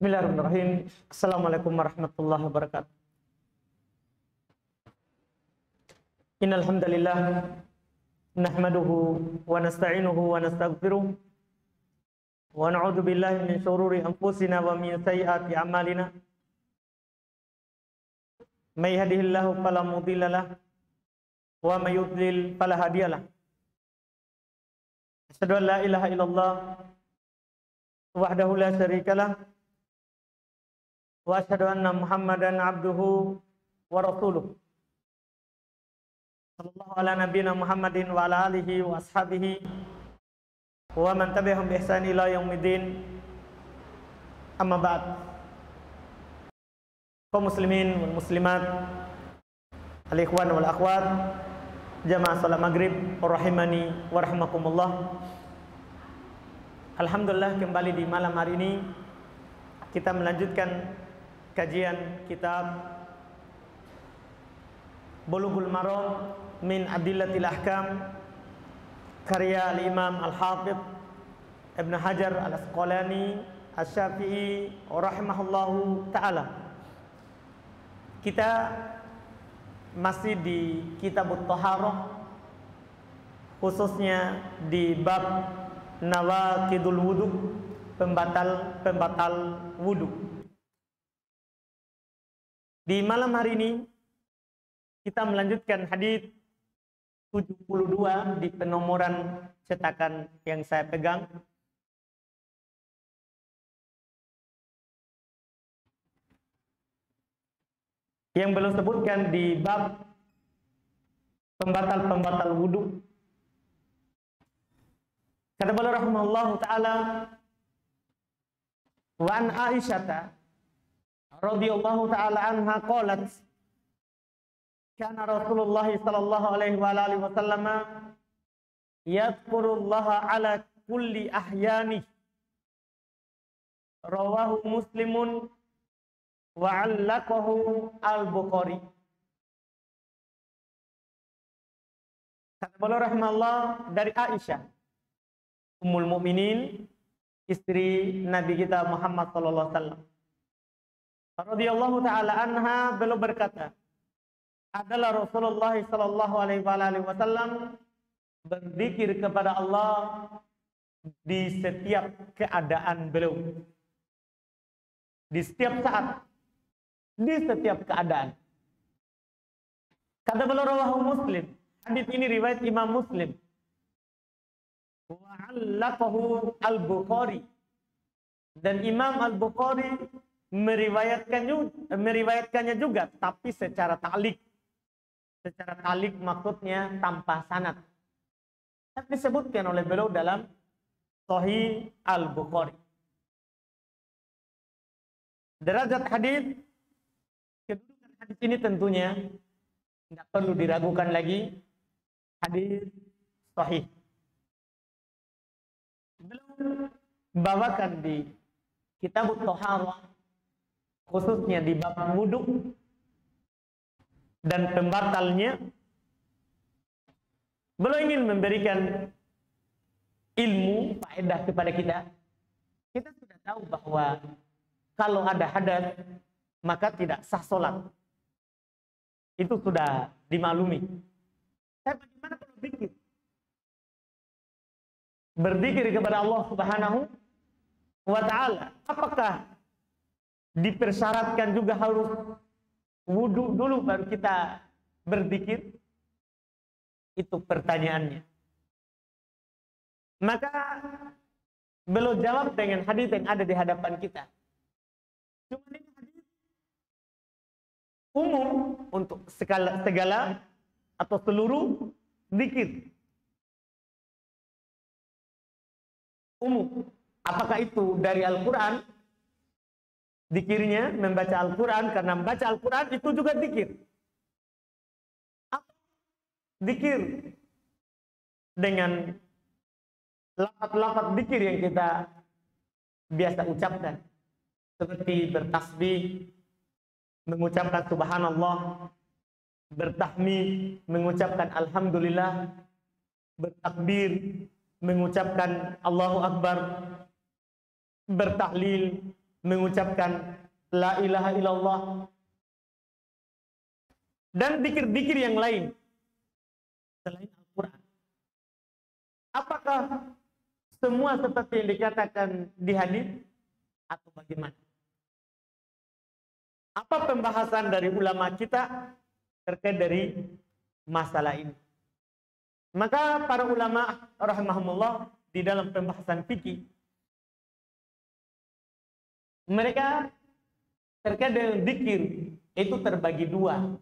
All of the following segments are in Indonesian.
Bismillahirrahmanirrahim. Assalamualaikum warahmatullahi wabarakatuh. Innal hamdalillah nahmaduhu wa nasta'inuhu wa nastaghfiruh wa na'udzu billahi min shururi anfusina wa min sayyiati a'malina. May yahdihillahu fala mudilla lahu wa may yudlil fala hadiya lahu. Asyhadu an la ilaha illallah wahdahu la syarika lahu wa asyhadu anna Muhammadan abduhu wa rasuluh. Sallallahu ala nabiyina Muhammadin wa ala alihi wa ashabihi wa man tabi'ahum bi ihsan ila yaumiddin. Amma ba'd. Kaum muslimin wal muslimat, al-ikhwan wal akhwat, jamaah salat maghrib rahimani wa rahimakumullah. Alhamdulillah, kembali di malam hari ini kita melanjutkan kajian kitab Bulughul Maram min Adillatil Ahkam karya al-Imam Al-Hafidh Ibn Hajar Al-Asqalani Asy-Syafi'i rahimahullahu ta'ala. Kita masih di Kitabut Thaharah, khususnya di bab Nawaqidul Wudu, pembatal wudu. Di malam hari ini kita melanjutkan hadis 72 di penomoran cetakan yang saya pegang. Yang belum sebutkan di bab pembatal wudu. Kata beliau rahimahullahu taala, wa an Aisyah radhiyallahu taala anha qalat, kana Rasulullah sallallahu alaihi wa alihi wasallam yadhkurullaha ala kulli ahyani. Rawahu Muslimun wa 'allaqahu Al-Bukhari. Kata beliau rahimahullah dari Aisyah Ummul Mukminin, istri Nabi kita Muhammad sallallahu alaihi wasallam radhiyallahu taala anha, beliau berkata, adalah Rasulullah sallallahu alaihi wasallam berzikir kepada Allah di setiap keadaan beliau, di setiap saat, di setiap keadaan. Kata beliau rawahu Muslim, hadis ini riwayat Imam Muslim, wa 'allaqahu Al-Bukhari, dan Imam Al-Bukhari meriwayatkannya juga, tapi secara ta'liq. Secara ta'liq maksudnya tanpa sanad. Tapi disebutkan oleh beliau dalam Sahih Al-Bukhari. Derajat hadis, kedudukan hadis ini tentunya tidak perlu diragukan lagi, hadis sahih. Beliau bawakan di Kitabut Thaharah, khususnya di bab wudu dan pembatalnya. Beliau ingin memberikan ilmu, faedah kepada kita. Kita sudah tahu bahwa kalau ada hadas maka tidak sah salat. Itu sudah dimaklumi. Tapi bagaimana kalau zikir? Berzikir kepada Allah Subhanahu wa ta'ala, apakah dipersyaratkan juga harus wudu dulu baru kita berzikir? Itu pertanyaannya. Maka beliau jawab dengan hadis yang ada di hadapan kita. Cuma ini hadis umum untuk segala atau seluruh zikir. Umum. Apakah itu dari Al-Quran? Zikirnya membaca Al-Quran, karena membaca Al-Quran itu juga zikir. Zikir dengan lafaz-lafaz zikir yang kita biasa ucapkan, seperti bertasbih, mengucapkan subhanallah, bertahmid, mengucapkan alhamdulillah, bertakbir, mengucapkan Allahu Akbar, bertahlil, mengucapkan la ilaha illallah, dan zikir-zikir yang lain selain Al-Quran. Apakah semua seperti yang dikatakan di hadis atau bagaimana? Apa pembahasan dari ulama kita terkait dari masalah ini? Maka para ulama rahimahumullah di dalam pembahasan fikih, mereka terkait dengan zikir itu terbagi dua.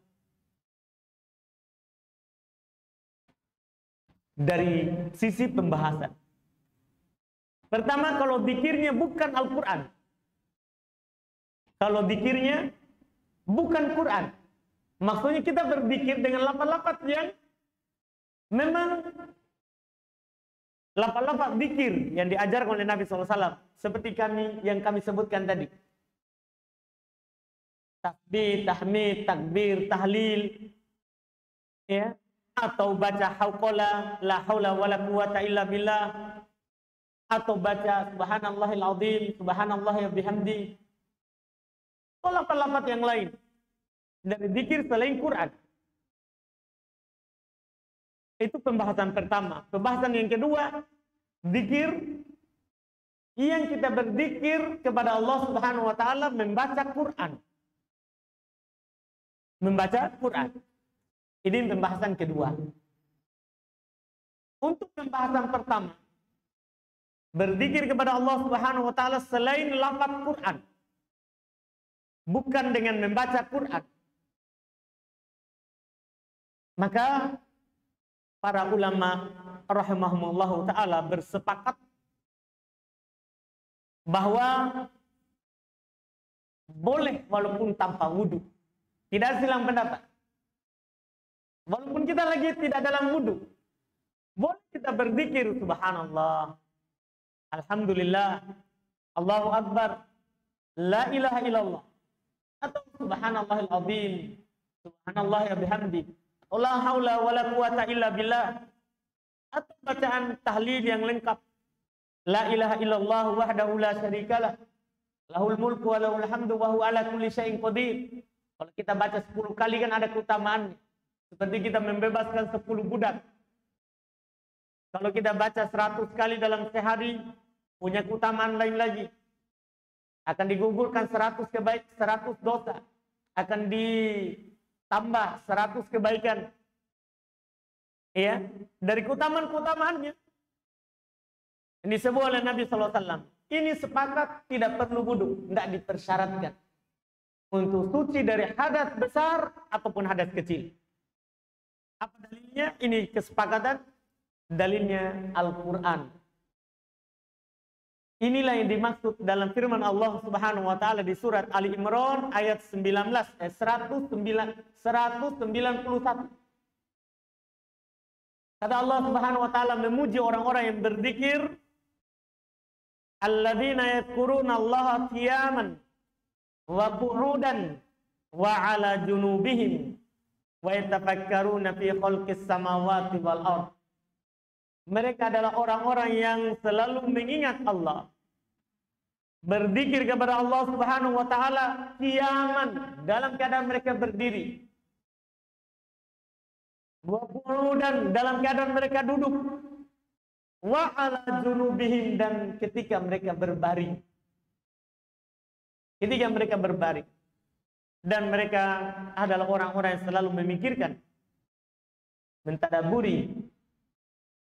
Dari sisi pembahasan. Pertama, kalau zikirnya bukan Al-Quran. Kalau zikirnya bukan Quran. Maksudnya kita berzikir dengan lafaz-lafaz yang memang lafaz-lafaz zikir yang diajarkan oleh Nabi SAW. Seperti yang kami sebutkan tadi. Tasbih, tahmid, takbir, tahlil. Ya. Atau baca hauqala la haula wala quwata illa billah, atau baca subhanallahil azim, subhanallahi wa bihamdi, atau lafaz-lafaz yang lain dari zikir selain Quran. Itu pembahasan pertama. Pembahasan yang kedua, zikir yang kita berzikir kepada Allah Subhanahu wa taala membaca Quran. Membaca Quran. Ini pembahasan kedua. Untuk pembahasan pertama, berzikir kepada Allah Subhanahu wa taala selain lafaz Quran, bukan dengan membaca Quran. Maka para ulama rahimahumullah taala bersepakat bahwa boleh walaupun tanpa wudu. Tidak silang pendapat. Walaupun kita lagi tidak dalam wudu, boleh kita berzikir subhanallah, alhamdulillah, Allahu akbar, la ilaha illallah, atau subhanallahil azim, subhanallah ya bihamdi, la haula wala quwata illa billah, atau bacaan tahlil yang lengkap, la ilaha illallah wahdahu la syarikalah, lahul mulku wa lahul hamdu wa huwa ala kulli syai'in qadir. Kalau kita baca 10 kali kan ada keutamaannya. Seperti kita membebaskan 10 budak. Kalau kita baca 100 kali dalam sehari, punya keutamaan lain lagi. Akan digugurkan 100 dosa. Akan ditambah 100 kebaikan. Ya, dari keutamaan-keutamaannya. Ini disebut oleh Nabi SAW. Ini sepakat tidak perlu wudu, tidak dipersyaratkan. Untuk suci dari hadas besar ataupun hadas kecil. Apa dalilnya? Ini kesepakatan. Dalilnya Al-Quran. Inilah yang dimaksud dalam firman Allah Subhanahu wa taala di surat Ali Imran ayat 191. Kata Allah Subhanahu wa taala memuji orang-orang yang berzikir, alladzina yadhkuruna Allaha qiyaman wa qu'udan wa 'ala junubihim wa yatafakkaruna fi khalqis samawati wal ard. Mereka adalah orang-orang yang selalu mengingat Allah, berzikir kepada Allah Subhanahu wa taala qiyaman, dalam keadaan mereka berdiri, wa qu'udan, dalam keadaan mereka duduk, wa 'ala junubihim, dan ketika mereka berbaring. Ketika mereka berbaring. Dan mereka adalah orang-orang yang selalu memikirkan, mentadaburi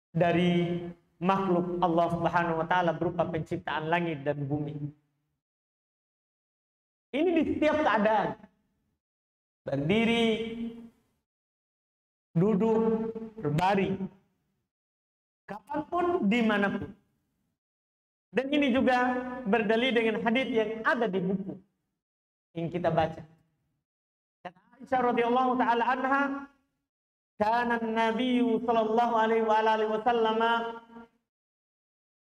dari makhluk Allah Subhanahu wa taala berupa penciptaan langit dan bumi. Ini di setiap keadaan. Berdiri, duduk, berbaring. Kapanpun, dimanapun. Dan ini juga berdalil dengan hadis yang ada di buku yang kita baca. Kata Aisyah radhiyallahu taala anha, kana an-nabiy sallallahu alaihi wa alihi wasallam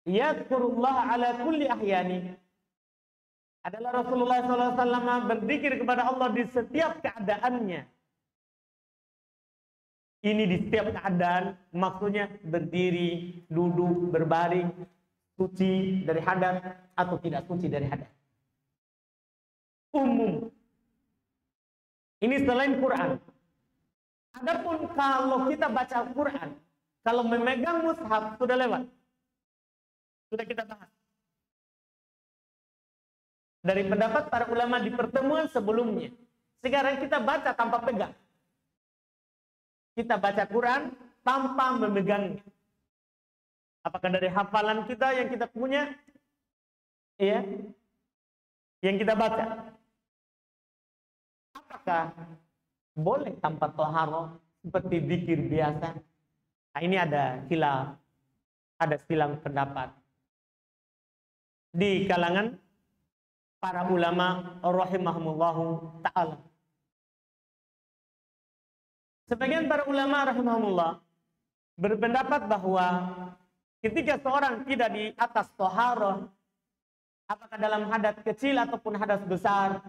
yadhkurullah ala kulli ahyani. Adalah Rasulullah sallallahu alaihi wasallam berzikir kepada Allah di setiap keadaannya. Ini di setiap keadaan, maksudnya berdiri, duduk, berbaring, suci dari hadas atau tidak suci dari hadas. umum. Ini selain Quran. Adapun kalau kita baca Al-Quran, kalau memegang mushaf sudah lewat. Sudah kita bahas. Dari pendapat para ulama di pertemuan sebelumnya. Sekarang kita baca tanpa pegang. Kita baca Quran tanpa memegangnya. Apakah dari hafalan kita yang kita punya? Iya. Yang kita baca. Apakah boleh tanpa toharoh seperti zikir biasa? Nah, ini ada silang pendapat di kalangan para ulama rahimahumullahu ta'ala. Sebagian para ulama rahimahumullah berpendapat bahwa ketika seorang tidak di atas toharoh, apakah dalam hadas kecil ataupun hadas besar,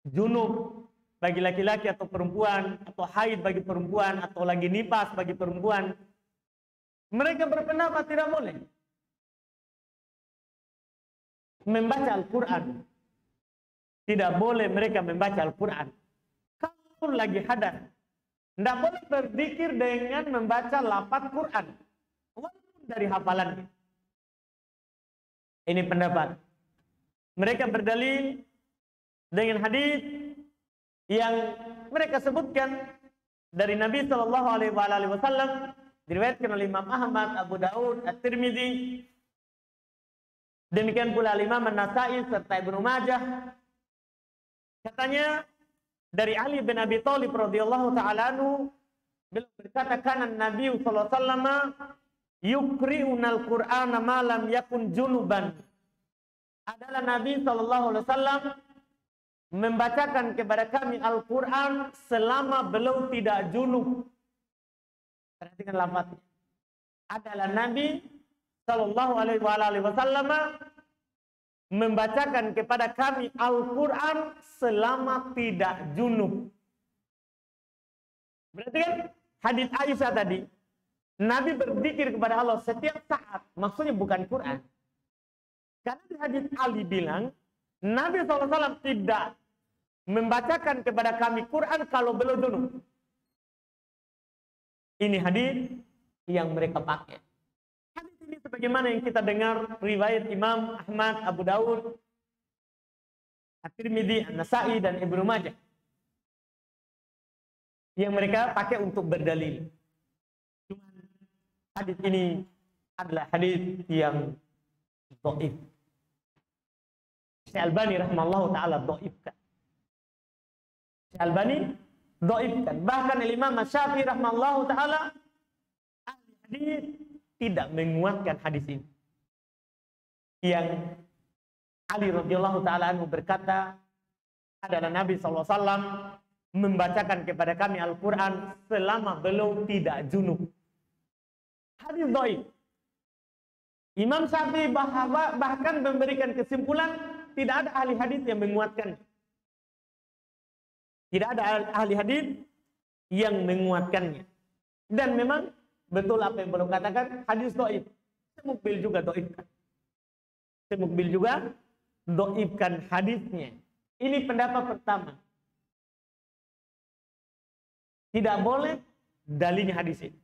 junub bagi laki-laki atau perempuan, atau haid bagi perempuan, atau lagi nifas bagi perempuan, mereka berpendapat tidak boleh membaca Al-Quran. Tidak boleh mereka membaca Al-Quran. Kalau lagi hadas, tidak boleh berzikir dengan membaca lafaz Quran, walaupun dari hafalannya. Ini pendapat. Mereka berdalil dengan hadis yang mereka sebutkan dari Nabi Shallallahu Alaihi Wasallam, diriwayatkan oleh Imam Ahmad, Abu Daud, At-Tirmidzi, demikian pula Imam An-Nasa'i serta Ibnu Majah. Katanya dari Ali bin Abi Thalib radhiyallahu taala anhu, beliau berkata, kana Nabi sallallahu alaihi wasallam yukri'una al-Qur'ana ma lam yakun junuban. Adalah Nabi sallallahu alaihi wasallam membacakan kepada kami Al-Qur'an selama beliau tidak junub. Perhatikan lafaznya. Adalah Nabi sallallahu alaihi wasallam membacakan kepada kami Al-Quran selama tidak junub. Berarti kan hadis Aisyah tadi, Nabi berzikir kepada Allah setiap saat, maksudnya bukan Quran. Karena di hadis Ali bilang, Nabi SAW tidak membacakan kepada kami Quran kalau belum junub. Ini hadis yang mereka pakai. Hadis ini sebagaimana yang kita dengar riwayat Imam Ahmad, Abu Daud, At-Tirmidzi, An-Nasa'i dan Ibnu Majah, yang mereka pakai untuk berdalil. Cuma hadis ini adalah hadis yang dhaif. Syekh Albani rahimahullahu taala dhaifkan. Syekh Albani dhaifkan. Bahkan Imam Syafi'i rahimahullahu taala ahli hadis tidak menguatkan hadis ini. Yang Ali radhiyallahu taala anhu berkata, adalah Nabi SAW membacakan kepada kami Al-Quran selama beliau tidak junub. Hadis dhaif. Imam Syafi'i bahkan memberikan kesimpulan tidak ada ahli hadis yang menguatkan. Tidak ada ahli hadis yang menguatkannya. Dan memang betul apa yang beliau katakan, hadis dhaif. Semukbil juga dhaifkan. Semukbil juga dhaifkan hadisnya. Ini pendapat pertama. Tidak boleh dalilnya hadis ini.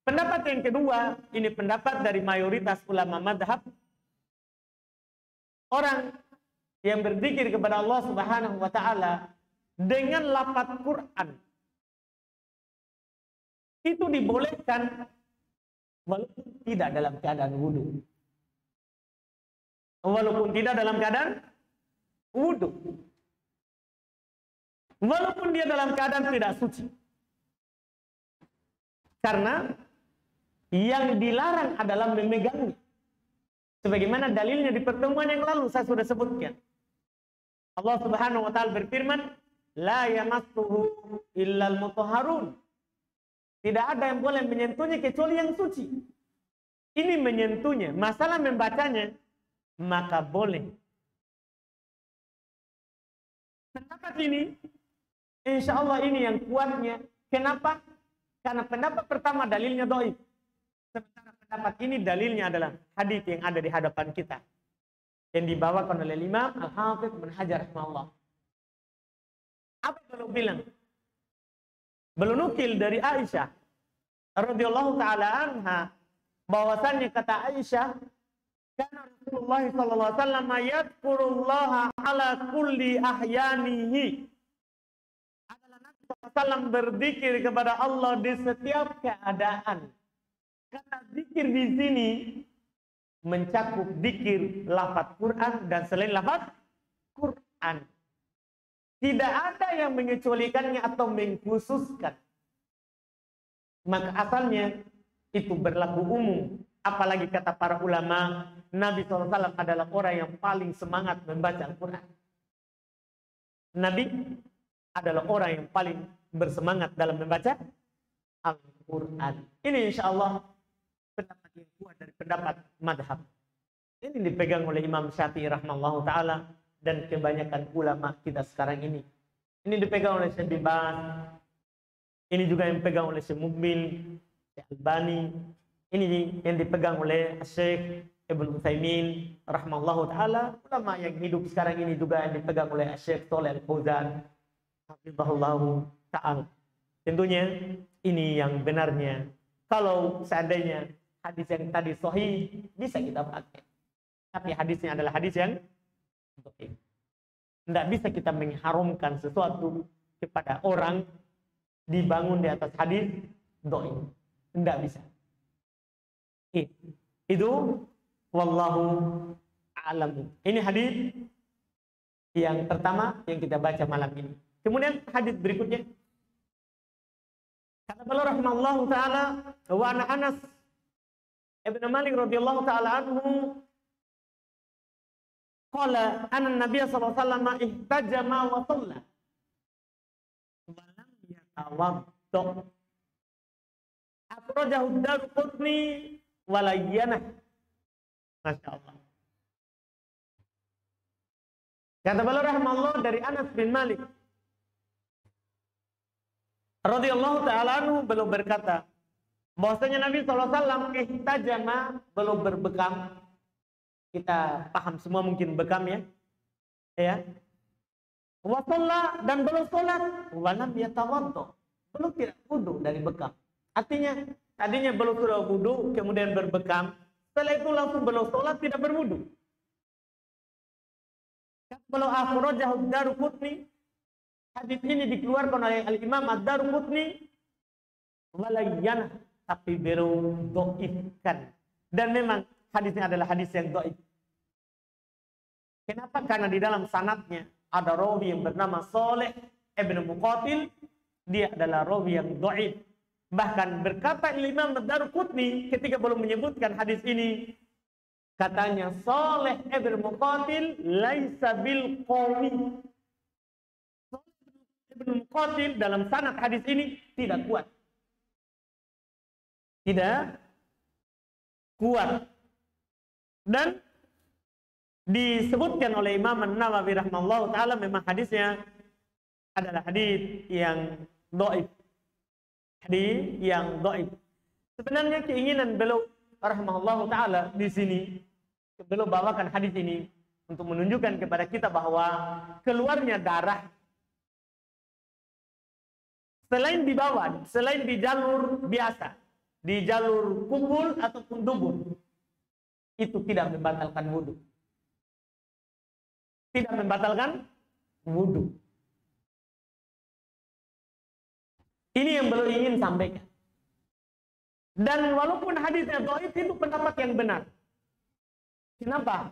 Pendapat yang kedua, ini pendapat dari mayoritas ulama madhab. Orang yang berzikir kepada Allah Subhanahu wa taala dengan lafaz Quran, itu dibolehkan walaupun tidak dalam keadaan wudu. Walaupun tidak dalam keadaan wudu. Walaupun dia dalam keadaan tidak suci. Karena yang dilarang adalah memegangnya. Sebagaimana dalilnya di pertemuan yang lalu saya sudah sebutkan. Allah Subhanahu wa taala berfirman, la yamassuhu illal mutahharun. Tidak ada yang boleh menyentuhnya kecuali yang suci. Ini menyentuhnya, masalah membacanya, maka boleh. Pendapat ini, insya Allah ini yang kuatnya. Kenapa? Karena pendapat pertama dalilnya dhaif. Sementara pendapat ini dalilnya adalah hadis yang ada di hadapan kita. yang dibawakan oleh Imam Al-Hafidz Ibnu Hajar rahimahullah. Apa yang beliau bilang? Beliau nukil dari Aisyah radhiyallahu taala anha bahwasannya kata Aisyah, karena Rasulullah sallallahu alaihi wasallam yadhkurullaha ala kulli ahyanihi. Adalah Nabi SAW berzikir kepada Allah di setiap keadaan. Kata zikir di sini mencakup zikir lafaz Quran dan selain lafaz Quran. Tidak ada yang mengecualikannya atau mengkhususkan. Maka asalnya itu berlaku umum. Apalagi kata para ulama, Nabi SAW adalah orang yang paling semangat membaca Al-Quran. Nabi adalah orang yang paling bersemangat dalam membaca Al-Quran. Ini insya Allah pendapat yang kuat dari pendapat madhab. Ini dipegang oleh Imam Syafi'i rahimahullah ta'ala dan kebanyakan ulama kita sekarang ini. Ini dipegang oleh Syekh Bin Baz. Ini juga yang dipegang oleh Syekh Mukbil, Syekh Albani. Ini yang dipegang oleh Syekh Ibnu Utsaimin rahimahullah ta'ala. Ulama yang hidup sekarang ini juga yang dipegang oleh Syekh Shalih Al-Fauzan hafizahullah ta'ala. Tentunya ini yang benarnya. Kalau seandainya hadis yang tadi sahih bisa kita pakai. Tapi hadisnya adalah hadis yang dhaif. Tidak bisa kita mengharamkan sesuatu kepada orang dibangun di atas hadis dhaif. Tidak bisa. Itu wallahu a'lam. Ini hadis yang pertama yang kita baca malam ini. Kemudian hadis berikutnya. Kata beliau rahimahullahu taala, wa ana Anas Ibnu Malik radhiyallahu taala anhu qala anna Nabiy sallallahu alaihi wasallam ihtajama wa shalla wa lam yatawadda. Akhrajahu ad-Darqutni wa layyanah. Masyaallah. Kata beliau rahimahullah dari Anas bin Malik radhiyallahu taala anhu, beliau berkata bahwasanya Nabi SAW ihtajama, beliau berbekam. Kita paham semua mungkin bekam ya. Ya. Wa shalla, dan beliau salat, wa lam yatawadda. Beliau tidak wudu dari bekam. Artinya tadinya beliau sudah wudu kemudian berbekam, setelah itu langsung beliau salat tidak berwudu. Beliau akhrajahu ad-Darqutni. Hadis ini dikeluarkan oleh Al-Imam Ad-Darqutni walayyanah, tapi beliau dhaifkan. Dan memang hadisnya adalah hadis yang dhaif. Kenapa? Karena di dalam sanadnya ada rawi yang bernama Shalih Ibnu Muqatil. Dia adalah rawi yang dhaif. Bahkan berkata Imam Ad-Darqutni ketika belum menyebutkan hadis ini, katanya Shalih Ibnu Muqatil laisa bil qawi. Ibnu Muqatil dalam sanad hadis ini tidak kuat. Tidak kuat. Dan disebutkan oleh Imam An-Nawawi rahimahullah ta'ala memang hadisnya adalah hadis yang dhaif. Hadis yang dhaif. Sebenarnya keinginan beliau rahimahullah ta'ala di sini, beliau bawakan hadis ini untuk menunjukkan kepada kita bahwa keluarnya darah selain di bawah, selain di jalur biasa, di jalur kubul ataupun dubur, itu tidak membatalkan wudu. Tidak membatalkan wudu. Ini yang beliau ingin sampaikan. Dan walaupun hadisnya dhaif, itu pendapat yang benar. Kenapa?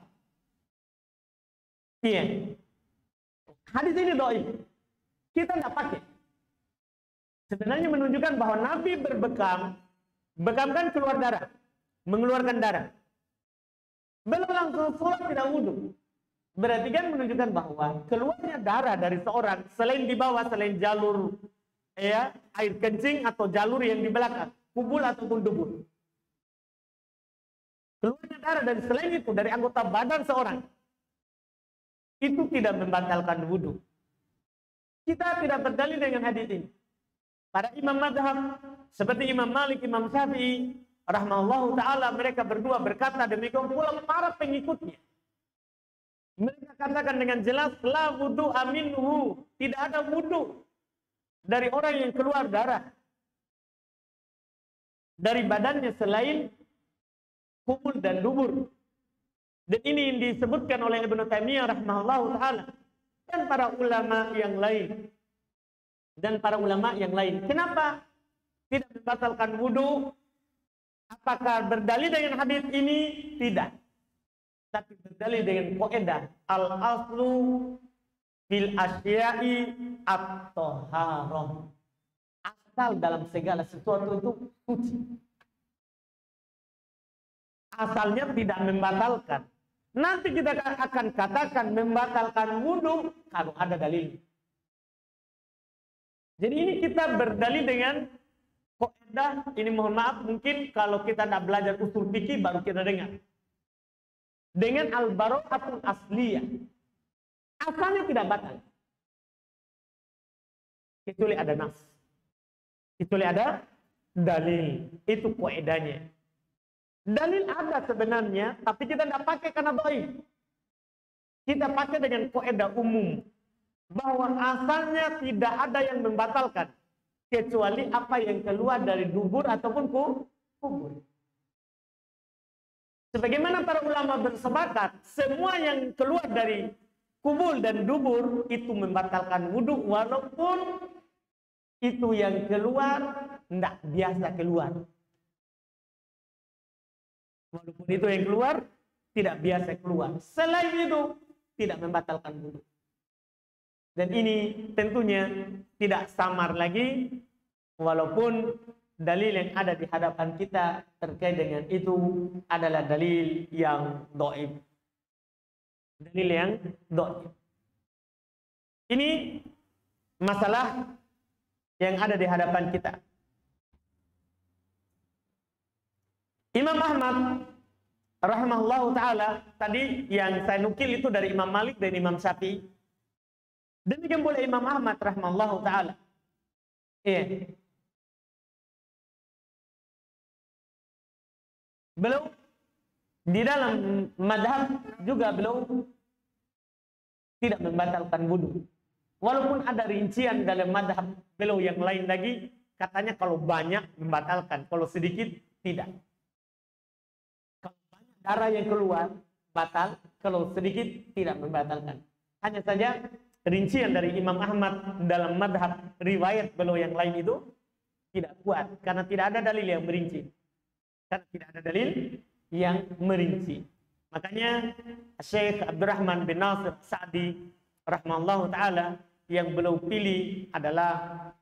Iya. Hadis ini dhaif. Kita tidak pakai. Sebenarnya menunjukkan bahwa Nabi berbekam, bekam kan keluar darah, mengeluarkan darah. Belum langsung sholat tidak wudhu. Berarti kan menunjukkan bahwa keluarnya darah dari seorang selain di bawah, selain jalur ya air kencing atau jalur yang di belakang, kubul ataupun dubur. Keluarnya darah dari selain itu dari anggota badan seorang, itu tidak membatalkan wudhu. Kita tidak berdalil dengan hadis ini. Para imam madhab seperti Imam Malik, Imam Syafi'i rahimahullahu ta'ala, mereka berdua berkata demikian pula para pengikutnya. Mereka katakan dengan jelas, la wudu aminhu, tidak ada wudu dari orang yang keluar darah dari badannya selain kubul dan dubur. Dan ini disebutkan oleh Ibnu Taimiyah rahimahullahu taala dan para ulama yang lain. Kenapa tidak membatalkan wudu? Apakah berdalil dengan hadis ini? Tidak. Tapi berdalil dengan kaidah al-aslu fil asya'i at-taharah. Asal dalam segala sesuatu itu suci. Asalnya tidak membatalkan. Nanti kita akan katakan membatalkan wudu kalau ada dalil. Jadi ini kita berdalil dengan kaidah, ini mohon maaf mungkin kalau kita tidak belajar usul fikih baru kita dengar. Dengan al-bara'atul asliyah. Asalnya tidak batal. Kecuali ada nas. Kecuali ada dalil. Itu kaidahnya. Dalil ada sebenarnya, tapi kita tidak pakai karena dhaif. Kita pakai dengan kaidah umum bahwa asalnya tidak ada yang membatalkan kecuali apa yang keluar dari dubur ataupun kubur. Sebagaimana para ulama bersepakat, semua yang keluar dari kubur dan dubur itu membatalkan wudu walaupun itu yang keluar tidak biasa keluar. Walaupun itu yang keluar tidak biasa keluar. Selain itu tidak membatalkan wudu. Dan ini tentunya tidak samar lagi walaupun dalil yang ada di hadapan kita terkait dengan itu adalah dalil yang dhaif. Dalil yang dhaif. Ini masalah yang ada di hadapan kita. Imam Ahmad rahimahullahu taala tadi yang saya nukil itu dari Imam Malik dan Imam Syafi'i. Demikian pula Imam Ahmad rahimahullahu taala. Iya. Beliau di dalam madhab juga beliau tidak membatalkan wudu. Walaupun ada rincian dalam madhab beliau yang lain lagi, katanya kalau banyak membatalkan, kalau sedikit tidak. Kalau banyak darah yang keluar batal, kalau sedikit tidak membatalkan. Hanya saja rincian dari Imam Ahmad dalam madhab riwayat beliau yang lain itu tidak kuat karena tidak ada dalil yang merinci. Karena tidak ada dalil yang merinci. Makanya Syekh Abdurrahman bin Nasir Sa'di rahimahullahu taala yang beliau pilih adalah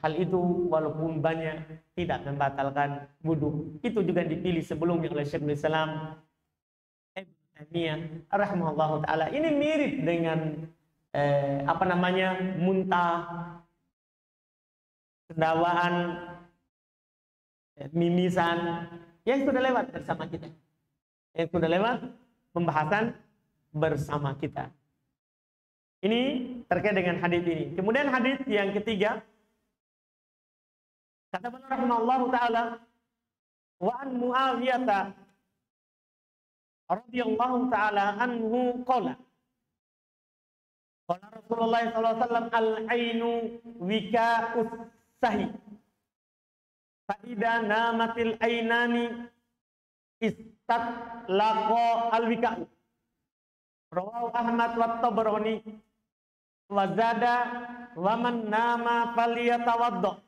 hal itu walaupun banyak tidak membatalkan wudu. Itu juga dipilih sebelumnya oleh Syekhul Islam Taimiyah rahimahullahu taala. Ini mirip dengan muntah, pendawaan, mimisan yang sudah lewat bersama kita. Yang sudah lewat pembahasan bersama kita. Ini terkait dengan hadis ini. Kemudian hadis yang ketiga, kata beliau rahimahullahu taala, wa an Muawiyah radhiyallahu taala anhu qala qala Rasulullah sallallahu alaihi wasallam al-ainu wika'us sahi fa idza namatil ainani istatlaqa al-wika'u rawahu Ahmad wa Tabrani wa zada wa man nama falyatawadda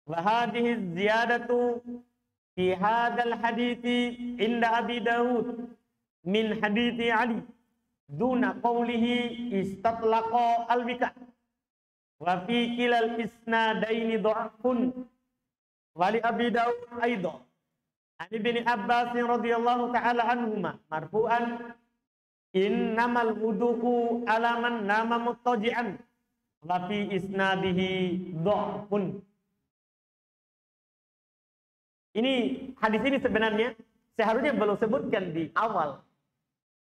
wa hadhihi ziyadatu fi hadal hadithi inda Abi Dawud min hadithi Ali duna qawlihi istatlaqa al-wika' wa fi kilal isnadaini dha'fun wa li Abi Dawud aidan an Ibni Abbas radhiyallahu ta'ala anhuma marfu'an innamal wudu'u ala man nama muttaji'an wa fi isnadihi dha'fun. Ini hadis ini sebenarnya seharusnya belum sebutkan di awal.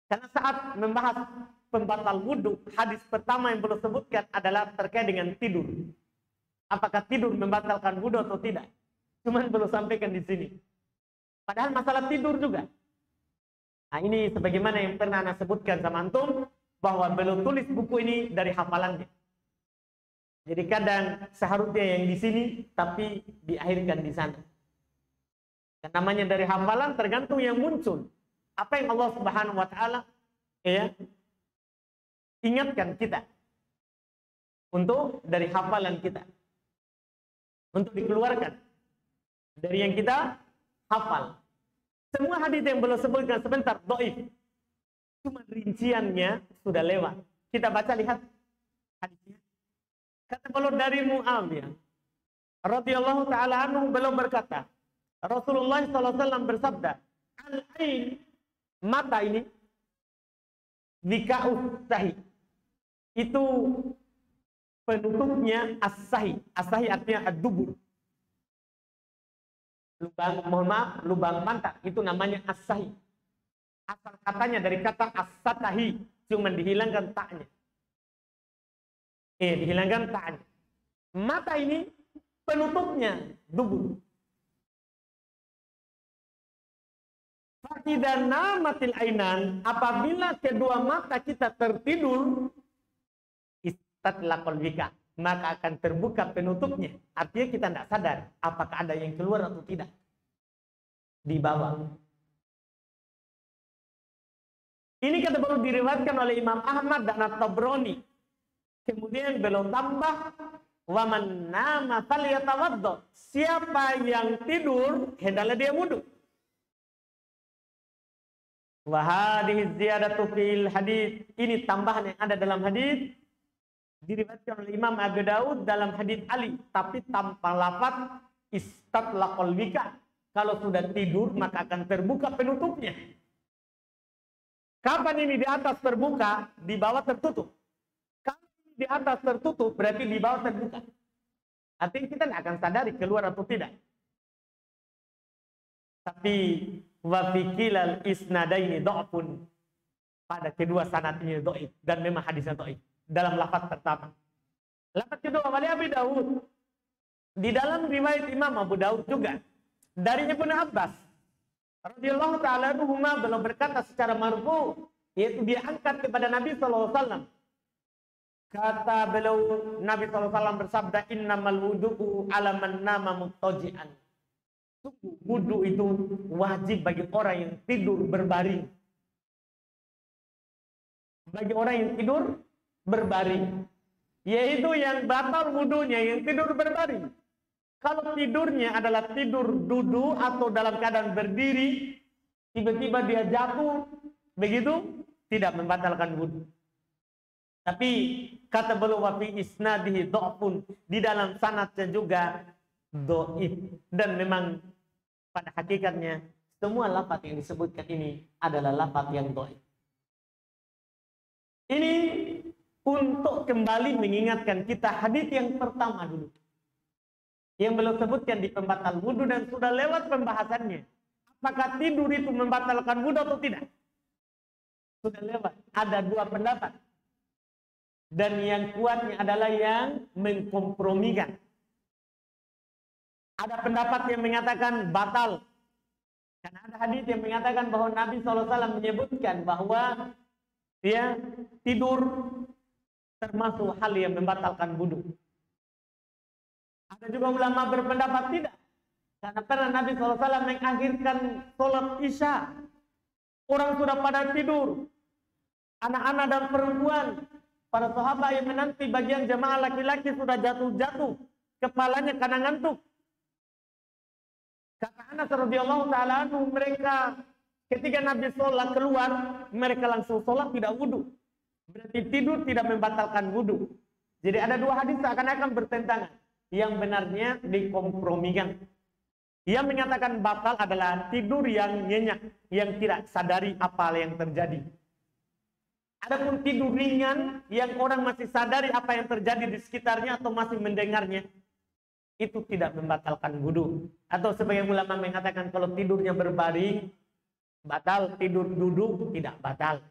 Karena saat membahas pembatal wudhu, hadis pertama yang belum sebutkan adalah terkait dengan tidur. Apakah tidur membatalkan wudhu atau tidak? Cuman belum sampaikan di sini. Padahal masalah tidur juga. Nah, ini sebagaimana yang pernah Ana sebutkan sama antum, bahwa beliau tulis buku ini dari hafalannya. Jadi kadang seharusnya yang di sini, tapi diakhirkan di sana. Dan namanya dari hafalan tergantung yang muncul. Apa yang Allah Subhanahu wa taala ya ingatkan kita untuk dari hafalan kita. Untuk dikeluarkan dari yang kita hafal. Semua hadis yang beliau sebutkan sebentar dhaif. Cuma rinciannya sudah lewat. Kita baca, lihat hadisnya. Kata beliau dari Muawiyah radhiyallahu taala anhu, beliau berkata, Rasulullah SAW bersabda, al-ain, mata ini, dika'us sahi, itu penutupnya as-sahi. As-sahi artinya ad-dubur. Lubang, mohon maaf, lubang pantat, itu namanya as-sahi. Asal katanya dari kata as-satahi, cuma dihilangkan taknya. Dihilangkan taknya. Mata ini penutupnya dubur. Fakidan namatil ainan, apabila kedua mata kita tertidur, istatlaqal wika, maka akan terbuka penutupnya. Artinya kita tidak sadar apakah ada yang keluar atau tidak di bawah. Ini kata baru diriwayatkan oleh Imam Ahmad dan At-Tabrani. Kemudian beliau tambah, waman nama falyatawaddo, siapa yang tidur hendaklah dia wudu. Wa hadhihi ziyadatu fil hadits, ini tambahan yang ada dalam hadis diriwayatkan oleh Imam Abu Daud dalam hadis Ali, tapi tanpa lafaz istatlaqal wika. Kalau sudah tidur maka akan terbuka penutupnya. Kapan ini di atas terbuka, di bawah tertutup? Kalau di atas tertutup berarti di bawah terbuka. Artinya kita tidak akan sadari keluar atau tidak. Tapi wa fi kilal isnadaini dha'fun, pada kedua sanad ini dhaif dan memang hadisnya dhaif dalam lafaz pertama. Lafaz kedua wali Abu Daud, di dalam riwayat Imam Abu Daud juga dari Ibnu Abbas radhiyallahu taala anhu, beliau berkata secara marfu, yaitu dia angkat kepada Nabi sallallahu alaihi wasallam. Kata beliau, Nabi sallallahu alaihi wasallam bersabda, innamal wudu'u 'ala man nama muttaji'an. Wudu itu wajib bagi orang yang tidur berbaring. Bagi orang yang tidur berbaring, yaitu yang batal wudunya yang tidur berbaring. Kalau tidurnya adalah tidur duduk atau dalam keadaan berdiri, tiba-tiba dia jatuh, begitu tidak membatalkan wudu. Tapi kata beliau wa fi isnadihi dha'fun, di dalam sanadnya juga dhaif, dan memang pada hakikatnya semua lafaz yang disebutkan ini adalah lafaz yang dhaif. Ini untuk kembali mengingatkan kita hadis yang pertama dulu, yang beliau sebutkan di pembatal wudu dan sudah lewat pembahasannya. Apakah tidur itu membatalkan wudu atau tidak? Sudah lewat. Ada dua pendapat. Dan yang kuatnya adalah yang mengkompromikan. Ada pendapat yang mengatakan batal. Karena ada hadis yang mengatakan bahwa Nabi SAW menyebutkan bahwa dia tidur termasuk hal yang membatalkan wudu. Ada juga ulama berpendapat tidak. Karena pernah Nabi SAW mengakhirkan sholat isya. Orang sudah pada tidur. Anak-anak dan perempuan. Para sahabat yang menanti bagian jamaah laki-laki sudah jatuh-jatuh. Kepalanya karena ngantuk. Kata Anas radhiyallahu taala anhu, mereka ketika Nabi sholat keluar, mereka langsung sholat tidak wudu. Berarti tidur tidak membatalkan wudu. Jadi ada dua hadis seakan-akan bertentangan. Yang benarnya dikompromikan. Yang menyatakan batal adalah tidur yang nyenyak, yang tidak sadari apa yang terjadi. Adapun tidur ringan yang orang masih sadari apa yang terjadi di sekitarnya atau masih mendengarnya, itu tidak membatalkan wudu. Atau sebagian ulama mengatakan kalau tidurnya berbaring batal, tidur duduk tidak batal.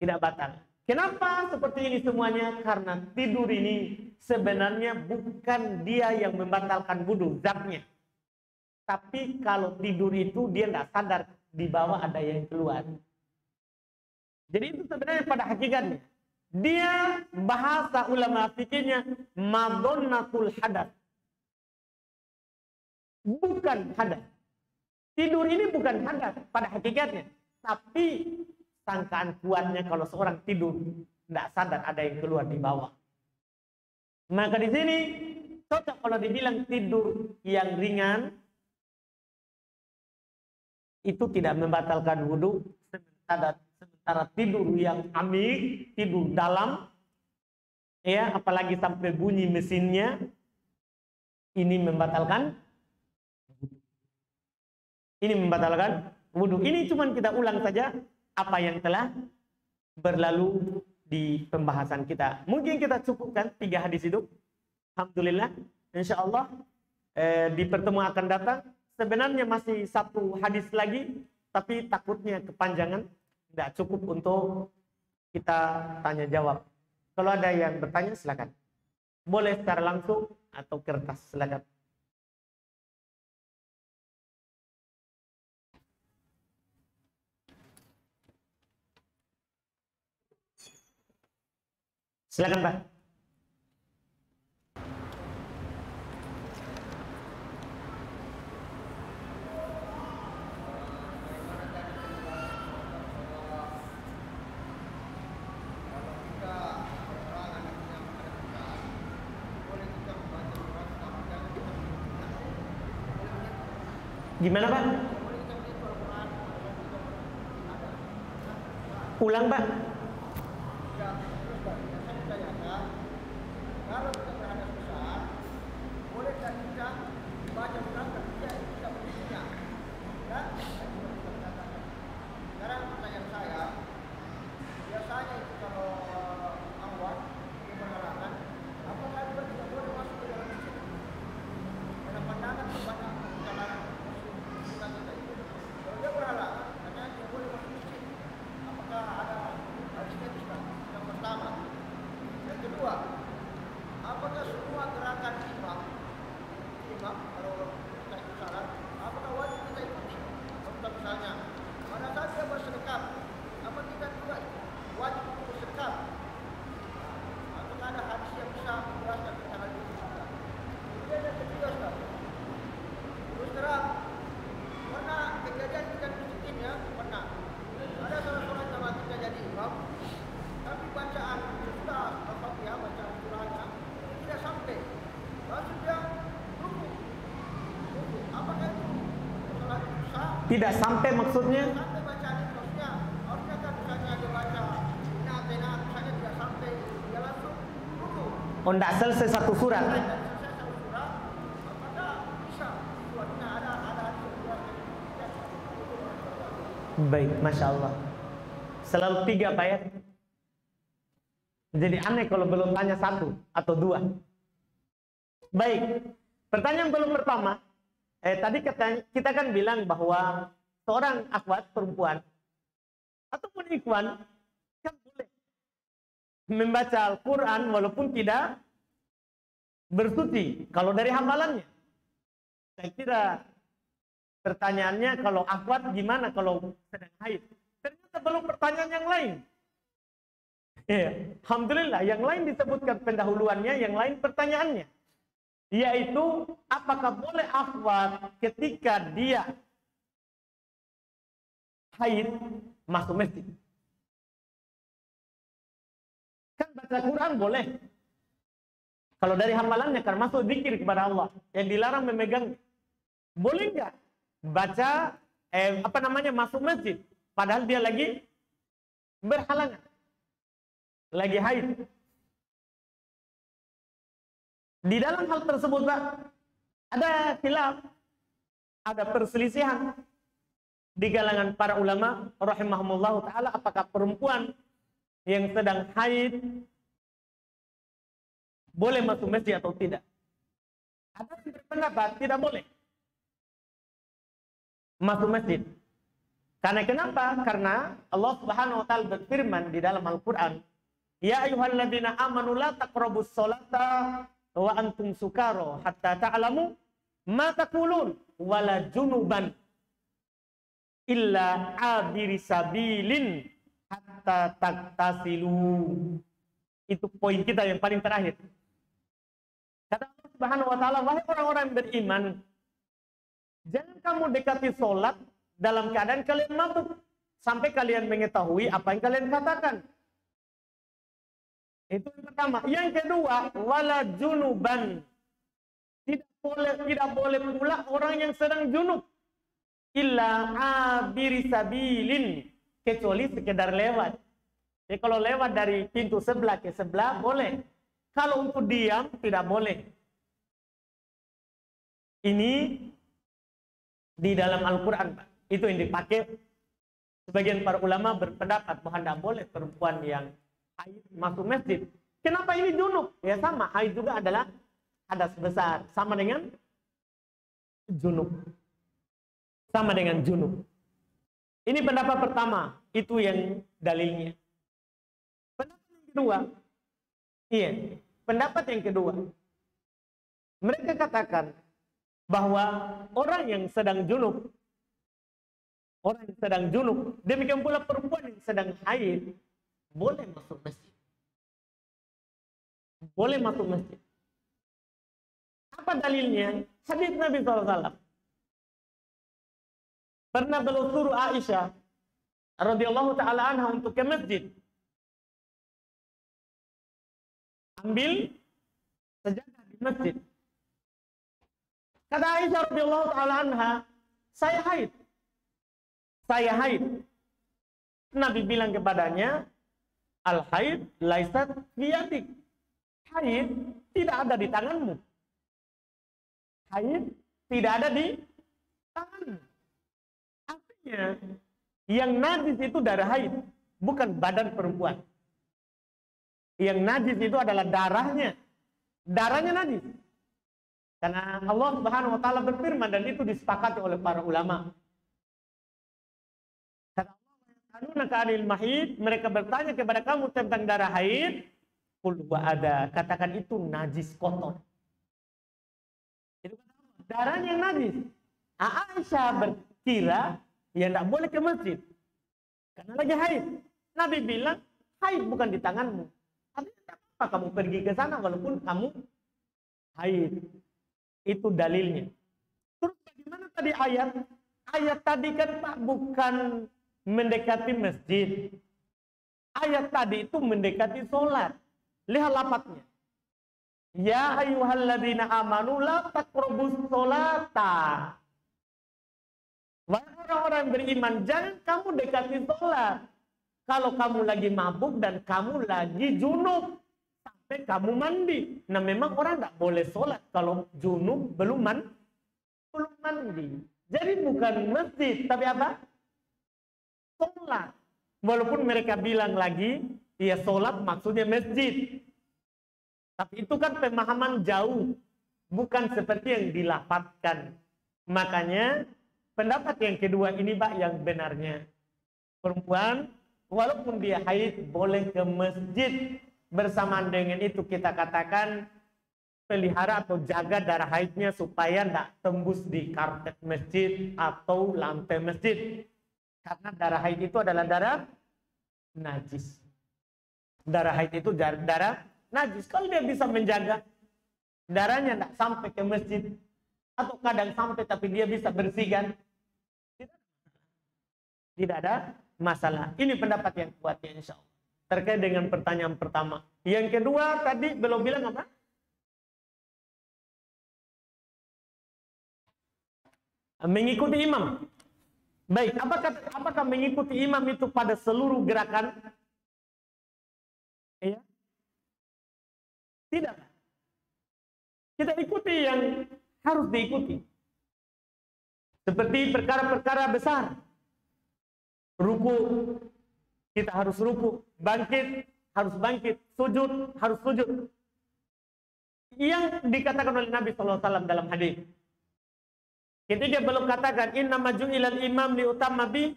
Tidak batal. Kenapa seperti ini semuanya? Karena tidur ini sebenarnya bukan dia yang membatalkan wudu zatnya. Tapi kalau tidur itu dia tidak sadar di bawah ada yang keluar. Jadi itu sebenarnya pada hakikatnya dia bahasa ulama fikihnya madonnatul hadas. Bukan hadas. Tidur ini bukan hadas pada hakikatnya, tapi sangkaan kuatnya kalau seorang tidur tidak sadar ada yang keluar di bawah. Maka di sini cocok kalau dibilang tidur yang ringan itu tidak membatalkan wudhu, sementara tidur yang amik, tidur dalam, ya apalagi sampai bunyi mesinnya, ini membatalkan. Ini membatalkan wudhu. Ini cuma kita ulang saja apa yang telah berlalu di pembahasan kita. Mungkin kita cukupkan 3 hadis itu. Alhamdulillah. Insya Allah di pertemuan akan datang. Sebenarnya masih 1 hadis lagi. Tapi takutnya kepanjangan. Tidak cukup untuk kita tanya jawab. Kalau ada yang bertanya silakan. Boleh secara langsung atau kertas, silakan. Silakan Pak. Gimana Pak? Ulang Pak. Kalau kita berhadas besar, bolehkah kita baca Quran ketika kita beristinya? Dan sekarang pertanyaan saya, biasanya itu kalau awal yang berhalangan, apakah dia tidak boleh masuk ke dalam masjid? Karena pandangan kepada perjalanan Quran kita itu, kalau dia berhalangan, katanya dia boleh masuk masjid. Apakah ada hadisnya itu? Yang pertama. Yang kedua, apakah semua gerakan imam kalau kita ikut salat, apakah wajib kita ikuti? Contoh misalnya, pada saat dia bersedekap, apa kita juga wajib untuk bersedekap? Apakah ada hadis yang bisa menjelaskan tentang hal itu? Kemudian yang ketiga, Ustaz, terus terang, pernah kejadian kita diskutin ya, pernah ada salah seorang jamaah kita jadi imam, tapi bacaan surah Al-Fatihah, bacaan surahnya tidak sampai. Lalu dia ruku. Apakah itu salah susah? Tidak sampai maksudnya? Sampai bacaan itu maksudnya. Harusnya kan misalnya dia baca Inna misalnya tidak sampai, dia langsung ruku. Oh, tidak selesai 1 surat. Selesai 1 surat, apakah bisa? Suratnya ada surat. Baik, Masya Allah. Selalu 3 Pak ya. Jadi aneh kalau belum tanya 1 atau 2. Baik, pertanyaan belum pertama. Tadi kita kan bilang bahwa seorang akhwat perempuan ataupun ikhwan kan boleh membaca Al-Quran walaupun tidak bersuci kalau dari hafalannya. Saya kira pertanyaannya kalau akhwat gimana kalau sedang haid. Ternyata belum pertanyaan yang lain. Ya, alhamdulillah, yang lain disebutkan pendahuluannya, yang lain pertanyaannya. Yaitu, apakah boleh akhwat ketika dia haid masuk masjid? Kan baca Quran boleh. Kalau dari hafalannya kan masuk zikir kepada Allah. Yang dilarang memegang. Boleh nggak baca masuk masjid? Padahal dia lagi berhalangan. Lagi haid. Di dalam hal tersebut Pak, ada khilaf, ada perselisihan di kalangan para ulama rahimahumullah taala, apakah perempuan yang sedang haid boleh masuk masjid atau tidak. Ada yang berpendapat tidak boleh masuk masjid. Karena kenapa? Karena Allah Subhanahu wa taala berfirman di dalam Al-Qur'an, ya ayyuhalladzina amanu la taqrabus sholata wa antum sukara hatta ta'lamu ma taqulun wala junuban. illa abiri sabilin hatta taktasilu. Itu poin kita yang paling terakhir. Kata Allah Subhanahu wa taala, wahai orang-orang yang beriman, jangan kamu dekati sholat dalam keadaan kalian mabuk sampai kalian mengetahui apa yang kalian katakan. Itu yang pertama. Yang kedua, wala junuban. Tidak boleh pula orang yang sedang junub. Illa abiri sabilin, kecuali sekedar lewat. Jadi kalau lewat dari pintu sebelah ke sebelah boleh. Kalau untuk diam tidak boleh. Ini di dalam Al-Quran, Pak. Itu yang dipakai. Sebagian para ulama berpendapat bahwa tidak boleh perempuan yang haid masuk masjid. Kenapa ini junub? Ya sama, haid juga adalah hadas besar. Sama dengan junub. Sama dengan junub. Ini pendapat pertama. Itu yang dalilnya. Pendapat yang kedua. Iya. Pendapat yang kedua. Mereka katakan bahwa orang yang sedang junub, demikian pula perempuan yang sedang haid, boleh masuk masjid. Boleh masuk masjid. Apa dalilnya? Hadis Nabi SAW. Pernah beliau suruh Aisyah radhiyallahu taala anha untuk ke masjid. Ambil sejadah di masjid. Kata Aisyah radhiyallahu taala anha, saya haid. Nabi bilang kepadanya, al-haid laisat biyadik. Haid tidak ada di tanganmu. Haid tidak ada di tanganmu. Artinya, yang najis itu darah haid, bukan badan perempuan. Yang najis itu adalah darahnya. Darahnya najis. Karena Allah Subhanahu wa taala berfirman, dan itu disepakati oleh para ulama. Kata Allah, "Anil mahid", mereka bertanya kepada kamu tentang darah haid, qul wa ada, katakan itu najis, kotor. Itu darahnya yang najis. Aisyah berkira ya tidak boleh ke masjid karena lagi haid. Nabi bilang, haid bukan di tanganmu. Artinya tidak apa kamu pergi ke sana walaupun kamu haid. Itu dalilnya. Terus bagaimana tadi ayat? Ayat tadi kan Pak bukan mendekati masjid. Ayat tadi itu mendekati sholat. Lihat lapatnya. Ya ayyuhalladzina amanu la taqrabus sholata. Wahai orang-orang yang beriman, jangan kamu dekati sholat. Kalau kamu lagi mabuk dan kamu lagi junub sampai kamu mandi. Nah memang orang tidak boleh sholat kalau junub belum mandi. Jadi bukan masjid, tapi apa? Sholat. Walaupun mereka bilang lagi, ya sholat maksudnya masjid. Tapi itu kan pemahaman jauh. Bukan seperti yang dilafadzkan. Makanya pendapat yang kedua ini Pak yang benarnya. Perempuan walaupun dia haid boleh ke masjid. Bersamaan dengan itu kita katakan pelihara atau jaga darah haidnya supaya tidak tembus di karpet masjid atau lantai masjid. Karena darah haid itu adalah darah najis. Darah haid itu darah najis. Kalau dia bisa menjaga darahnya tidak sampai ke masjid atau kadang sampai tapi dia bisa bersihkan, tidak ada masalah. Ini pendapat yang kuat ya insya Allah. Terkait dengan pertanyaan pertama. Yang kedua tadi belum bilang apa? Mengikuti imam. Baik, apakah mengikuti imam itu pada seluruh gerakan? Iya. Tidak. Kita ikuti yang harus diikuti. Seperti perkara-perkara besar. Ruku, kita harus ruku. Bangkit, harus bangkit. Sujud, harus sujud. Yang dikatakan oleh Nabi SAW dalam hadis. Ketika belum katakan, inna maju'ilal imam liutamma bi.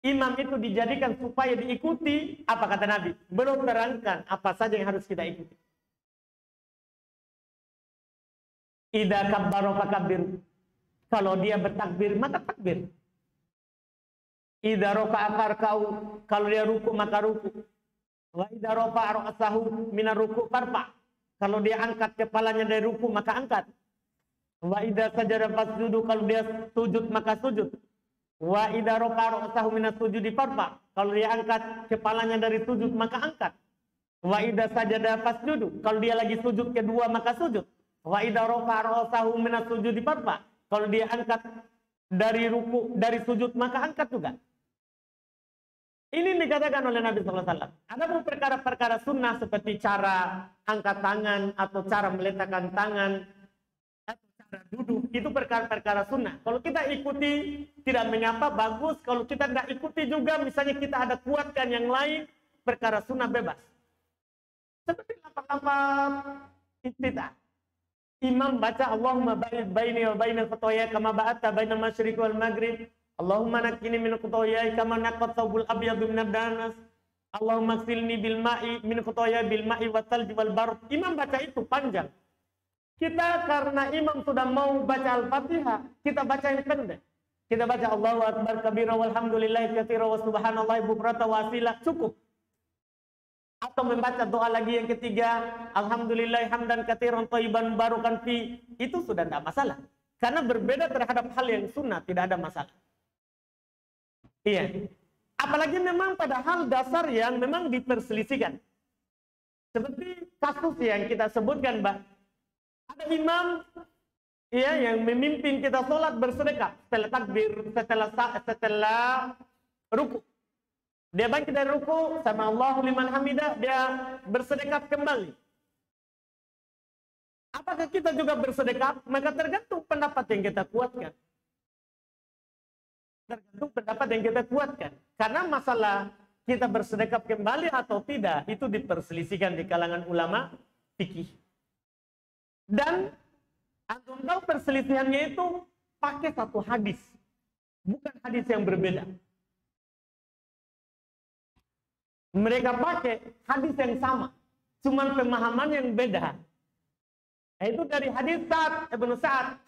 Imam itu dijadikan supaya diikuti. Apa kata Nabi? Belum terangkan apa saja yang harus kita ikuti. Idza kabbara fakabbir. Kalau dia bertakbir, maka takbir. Idza raka'a farka'u, kalau dia ruku maka ruku. Wa idza rafa'a ra'sahu minar ruku' farfa', kalau dia angkat kepalanya dari ruku maka angkat. Wa idza sajada fasjudu, kalau dia sujud maka sujud. Wa idza rafa'a ra'sahu minas sujudi farfa', kalau dia angkat kepalanya dari sujud maka angkat. Wa idza sajada fasjudu, kalau dia lagi sujud kedua maka sujud. Wa idza rafa'a ra'sahu minas sujudi farfa', kalau dia angkat dari ruku, dari sujud maka angkat juga. Ini dikatakan oleh Nabi SAW. Ada pun perkara-perkara sunnah seperti cara angkat tangan atau cara meletakkan tangan atau cara duduk, itu perkara-perkara sunnah. Kalau kita ikuti tidak mengapa, bagus. Kalau kita tidak ikuti juga, misalnya kita ada kuatkan yang lain, perkara sunnah bebas. Seperti lapak-lapak istidah. Imam baca Allahumma ba'id baini wa bainal khataaya kama ba'adta bainal masyriqi wal maghrib. Allahumma naqqini min khataaya kama naqqat thawbul abyadu minad danas. Allahumma ighsilni bil ma'i min khataaya bil ma'i wat thalji wal barad. Imam baca itu panjang. Kita karena imam sudah mau baca Al-Fatihah, kita baca yang pendek. Kita baca Allahu akbar kabira walhamdulillahi katsira wa subhanallahi bukratan wa asila, cukup. Atau membaca doa lagi yang ketiga, alhamdulillah hamdan katsiran thayyiban barakan fi, itu sudah tidak masalah. Karena berbeda terhadap hal yang sunnah tidak ada masalah. Iya. Apalagi memang pada hal dasar yang memang diperselisihkan. Seperti kasus yang kita sebutkan, Mbak. Ada imam ya yang memimpin kita sholat bersedekah setelah takbir, setelah ruku. Dia bangkit dari ruku, sama Allahu liman hamidah, dia bersedekah kembali. Apakah kita juga bersedekah? Maka tergantung pendapat yang kita kuatkan. Tergantung pendapat yang kita kuatkan. Karena masalah kita bersedekah kembali atau tidak, itu diperselisihkan di kalangan ulama fikih. Dan antum tahu perselisihannya itu pakai satu hadis. Bukan hadis yang berbeda. Mereka pakai hadis yang sama. Cuman pemahaman yang beda. Itu dari hadis Sa'ad Ibn Sa'ad.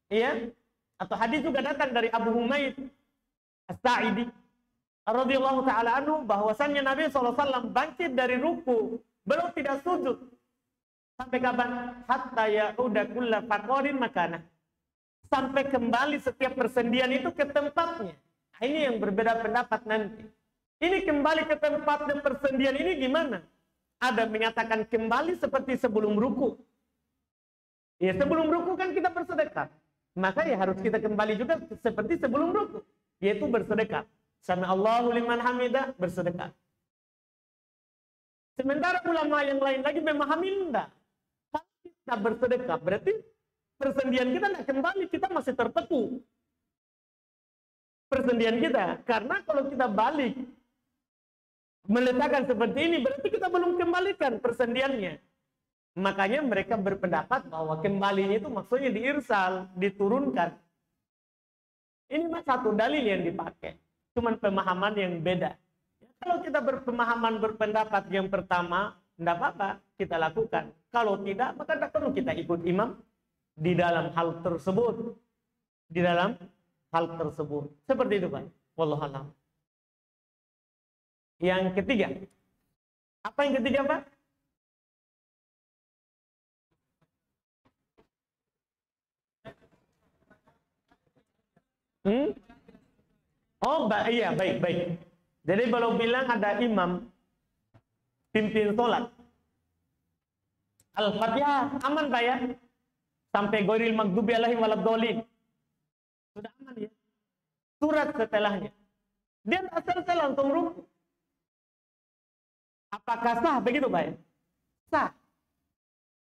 Ya? Atau hadis juga datang dari Abu Humaid As-Sa'idi radhiyallahu ta'ala anhu, bahwasannya Nabi SAW bangkit dari ruku, belum tidak sujud. Sampai kapan? Hatta ya'uda kulla faqarin makanah. Sampai kembali setiap persendian itu ke tempatnya. Ini yang berbeda pendapat nanti. Ini kembali ke tempat dan persendian ini gimana? Ada mengatakan kembali seperti sebelum ruku. Ya sebelum ruku kan kita bersedekah. Maka ya harus kita kembali juga seperti sebelum ruku. Yaitu bersedekah. Sami Allahu liman hamidah, bersedekah. Sementara ulama yang lain lagi memahami enggak. Kalau kita bersedekah berarti persendian kita tidak kembali, kita masih tertepu. Persendian kita. Karena kalau kita balik meletakkan seperti ini, berarti kita belum kembalikan persendiannya. Makanya mereka berpendapat bahwa kembali itu maksudnya diirsal, diturunkan. Ini mah satu dalil yang dipakai. Cuman pemahaman yang beda. Ya, kalau kita berpemahaman berpendapat yang pertama, tidak apa-apa, kita lakukan. Kalau tidak, maka tidak perlu kita ikut imam di dalam hal tersebut. Di dalam hal tersebut. Seperti itu, Pak. Wallahu a'lam. Yang ketiga. Apa yang ketiga, Pak? Oh, iya, baik. Jadi kalau bilang ada imam pimpin sholat, Al-Fatihah aman, Pak ya? Sampai ghairil maghdubi alaihim waladdallin. Sudah aman ya? Surat setelahnya. Dia tak selesai langsung ruku. Apakah sah begitu, Pak ya? Sah.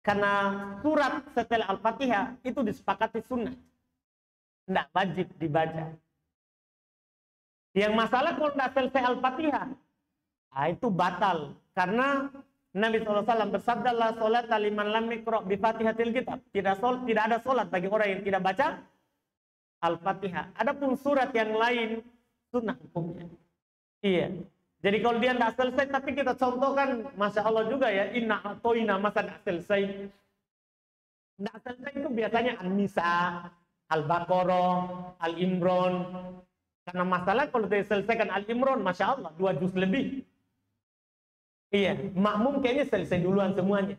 Karena surat setelah Al-Fatihah itu disepakati sunnah. Tidak wajib dibaca. Yang masalah kalau tidak selesai Al-Fatihah, itu batal. Karena Nabi SAW bersabda, la sholat liman lam yaqra' bi Fatihatil kitab. Tidak ada sholat bagi orang yang tidak baca Al-Fatihah. Adapun surat yang lain, sunnah hukumnya. Iya. Jadi kalau dia tidak selesai, tapi kita contohkan, Masya Allah juga ya, inna atoina, masa tidak selesai. Tidak selesai itu biasanya An-Nisa, Al-Baqarah, Al-Imran, Karena masalah kalau diselesaikan Al-Imran, Masya Allah, 2 juz lebih. Iya, makmum kayaknya selesai duluan semuanya.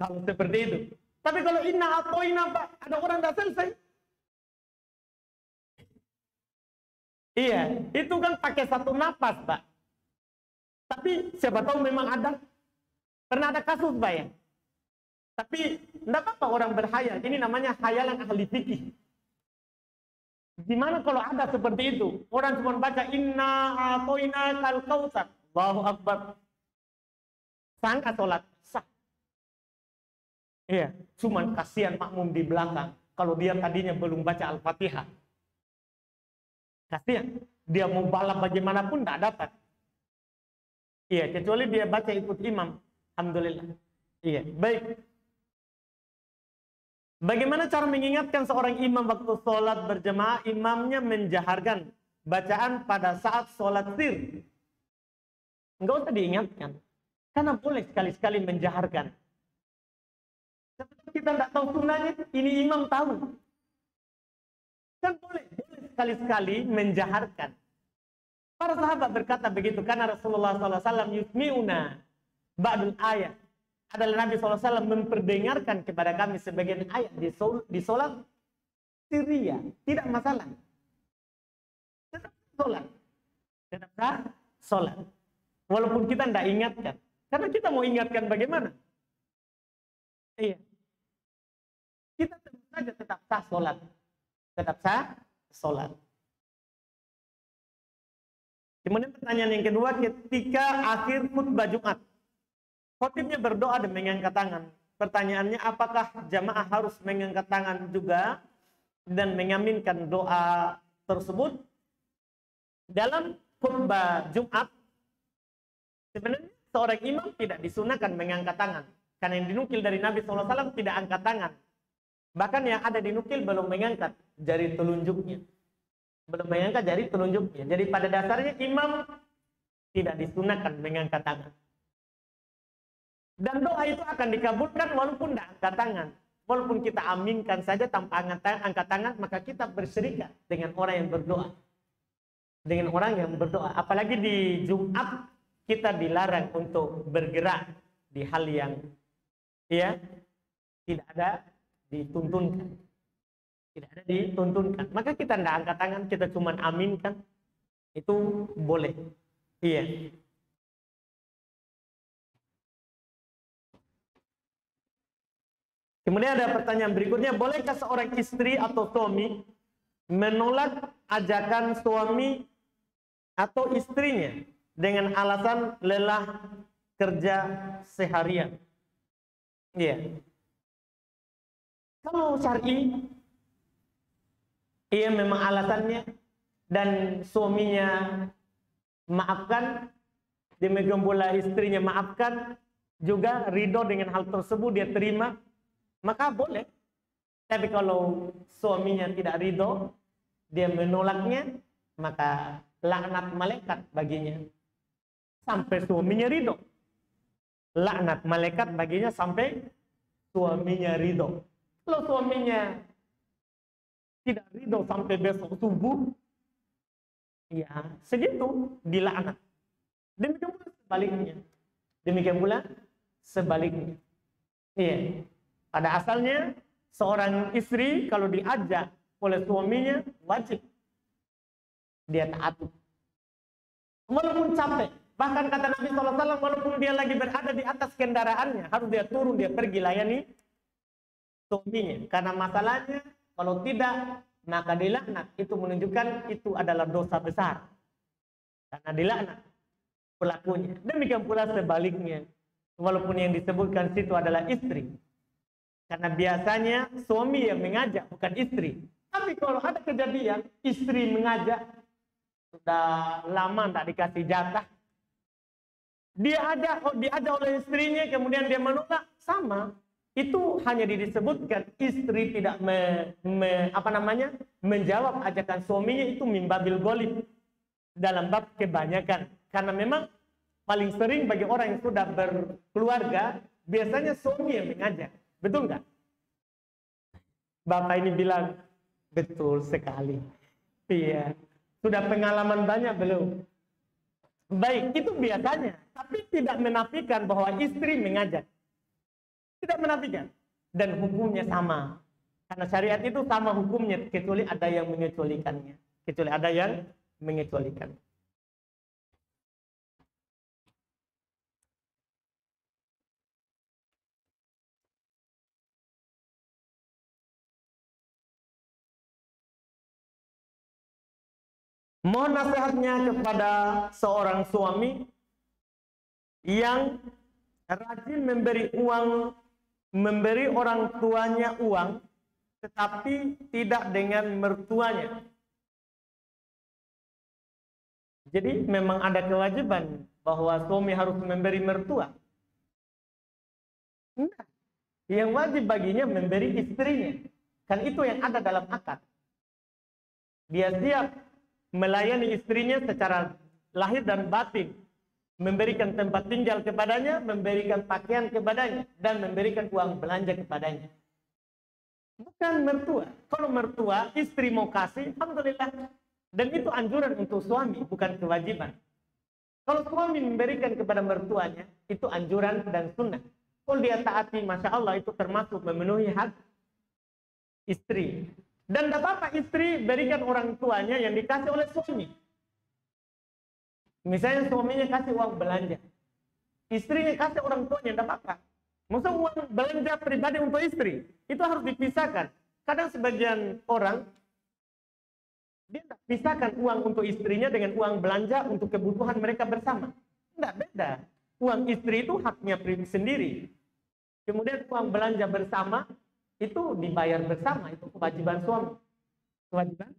Kalau seperti itu. Tapi kalau inna atoina, Pak, ada orang nggak selesai. Iya, itu kan pakai 1 napas, Pak. Tapi siapa tahu memang ada. Pernah ada kasus, Pak ya. Tapi enggak apa-apa orang berhayal. Ini namanya hayalan ahli fikih. Gimana kalau ada seperti itu? Orang cuma baca inna atoina kal kautsar. Allahu Akbar. Sangat sholat sah. Iya, cuman kasihan makmum di belakang. Kalau dia tadinya belum baca Al-Fatihah. Kasihan. Dia mau balap bagaimanapun tidak dapat. Iya, kecuali dia baca ikut imam. Alhamdulillah. Iya, baik. Bagaimana cara mengingatkan seorang imam waktu sholat berjamaah? Imamnya menjaharkan bacaan pada saat sholat sir. Enggak usah diingatkan. Karena boleh sekali-sekali menjaharkan. Seperti kita tidak tahu sunnahnya, ini imam tahu. Kan boleh sekali-sekali menjaharkan. Para sahabat berkata begitu, karena Rasulullah SAW yusmi'una ba'dul ayat. Adalah Nabi SAW memperdengarkan kepada kami sebagian ayat di sholat Syria. Tidak masalah. Tetap sholat. Tetap sholat. Walaupun kita tidak ingatkan. Karena kita mau ingatkan bagaimana? Iya. Kita tentu saja tetap sah sholat. Tetap sah sholat. Kemudian pertanyaan yang kedua, ketika akhir khutbah Jumat. Khotibnya berdoa dan mengangkat tangan. Pertanyaannya, apakah jamaah harus mengangkat tangan juga dan mengaminkan doa tersebut? Dalam khutbah Jumat, sebenarnya seorang imam tidak disunahkan mengangkat tangan. Karena yang dinukil dari Nabi SAW tidak angkat tangan. Bahkan yang ada dinukil belum mengangkat jari telunjuknya. Belum mengangkat jari telunjuknya. Jadi pada dasarnya imam tidak disunahkan mengangkat tangan. Dan doa itu akan dikabulkan walaupun tidak angkat tangan. Walaupun kita aminkan saja tanpa angkat tangan, maka kita berserikat dengan orang yang berdoa. Dengan orang yang berdoa. Apalagi di Jumat, kita dilarang untuk bergerak di hal yang ya tidak ada dituntunkan. Tidak ada dituntunkan. Maka kita tidak angkat tangan, kita cuma aminkan. Itu boleh. Iya. Kemudian ada pertanyaan berikutnya, bolehkah seorang istri atau suami menolak ajakan suami atau istrinya dengan alasan lelah kerja seharian? Iya. Kalau syar'i, iya memang alasannya dan suaminya maafkan, demikian pula istrinya maafkan, juga ridho dengan hal tersebut, dia terima, maka boleh. Tapi kalau suaminya tidak ridho, dia menolaknya, maka laknat malaikat baginya sampai suaminya ridho. Laknat malaikat baginya sampai suaminya ridho. Kalau suaminya tidak ridho sampai besok subuh, ya segitu dilaknat. Demikian pula sebaliknya. Demikian pula sebaliknya. Iya. Pada asalnya seorang istri kalau diajak oleh suaminya wajib dia taat. Walaupun capek, bahkan kata Nabi SAW, walaupun dia lagi berada di atas kendaraannya, harus dia turun, dia pergi layani suaminya. Karena masalahnya kalau tidak, maka dilaknat. Itu menunjukkan itu adalah dosa besar. Karena dilaknat pelakunya. Demikian pula sebaliknya. Walaupun yang disebutkan situ adalah istri. Karena biasanya suami yang mengajak, bukan istri. Tapi kalau ada kejadian, istri mengajak, sudah lama tidak dikasih jatah. Dia diajak oleh istrinya, kemudian dia menolak, sama. Itu hanya disebutkan istri tidak menjawab ajakan suaminya, itu mimbabil golib. Dalam bab kebanyakan. Karena memang paling sering bagi orang yang sudah berkeluarga, biasanya suami yang mengajak. Betul nggak? Bapak ini bilang, betul sekali. Iya. Sudah pengalaman banyak belum? Baik, itu biasanya. Tapi tidak menafikan bahwa istri mengajak. Tidak menafikan. Dan hukumnya sama. Karena syariat itu sama hukumnya, kecuali ada yang mengecualikannya. Kecuali ada yang mengecualikan. Mohon nasihatnya kepada seorang suami yang rajin memberi orang tuanya uang, tetapi tidak dengan mertuanya. Jadi memang ada kewajiban bahwa suami harus memberi mertua. Nah, yang wajib baginya memberi istrinya. Kan itu yang ada dalam akad. Dia siap melayani istrinya secara lahir dan batin, memberikan tempat tinggal kepadanya, memberikan pakaian kepadanya, dan memberikan uang belanja kepadanya. Bukan mertua. Kalau mertua, istri mau kasih, alhamdulillah. Dan itu anjuran untuk suami, bukan kewajiban. Kalau suami memberikan kepada mertuanya, itu anjuran dan sunnah. Kalau dia taati, Masya Allah, itu termasuk memenuhi hak istri. Dan tidak apa-apa istri berikan orang tuanya yang dikasih oleh suami. Misalnya suaminya kasih uang belanja, istrinya kasih orang tuanya, tidak apa-apa. Maksudnya uang belanja pribadi untuk istri, itu harus dipisahkan. Kadang sebagian orang, dia tidak pisahkan uang untuk istrinya dengan uang belanja untuk kebutuhan mereka bersama. Tidak, beda. Uang istri itu haknya pribadi sendiri. Kemudian uang belanja bersama, itu dibayar bersama, itu kewajiban suami. Kewajiban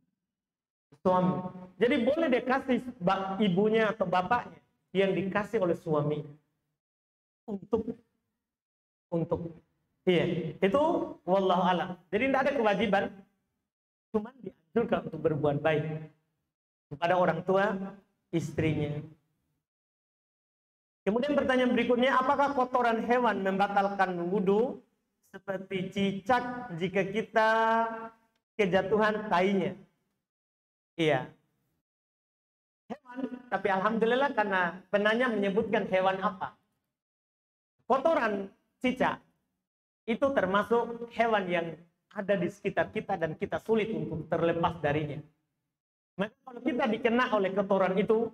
suami. Jadi boleh dia kasih ibunya atau bapaknya yang dikasih oleh suami untuk iya, itu wallahu alam. Jadi tidak ada kewajiban, cuma dianjurkan untuk berbuat baik kepada orang tua istrinya. Kemudian pertanyaan berikutnya, apakah kotoran hewan membatalkan wudhu? Seperti cicak jika kita kejatuhan tainya. Iya. Hewan, tapi alhamdulillah karena penanya menyebutkan hewan apa. Kotoran cicak itu termasuk hewan yang ada di sekitar kita dan kita sulit untuk terlepas darinya. Maka kalau kita dikena oleh kotoran itu,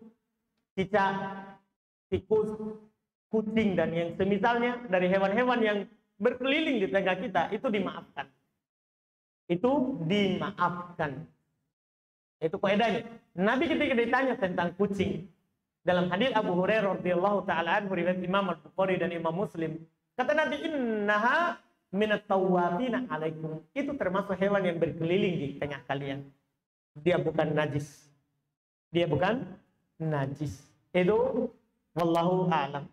cicak, tikus, kucing dan yang semisalnya dari hewan-hewan yang berkeliling di tengah kita, itu dimaafkan. Itu dimaafkan. Itu kaidahnya. Nabi ketika ditanya tentang kucing, dalam hadis Abu Hurairah radhiyallahu taala anhu riwayat Imam Al-Bukhari dan Imam Muslim, kata Nabi, innaha minat tawwabina alaikum. Itu termasuk hewan yang berkeliling di tengah kalian. Dia bukan najis. Dia bukan najis. Itu wallahu a'lam.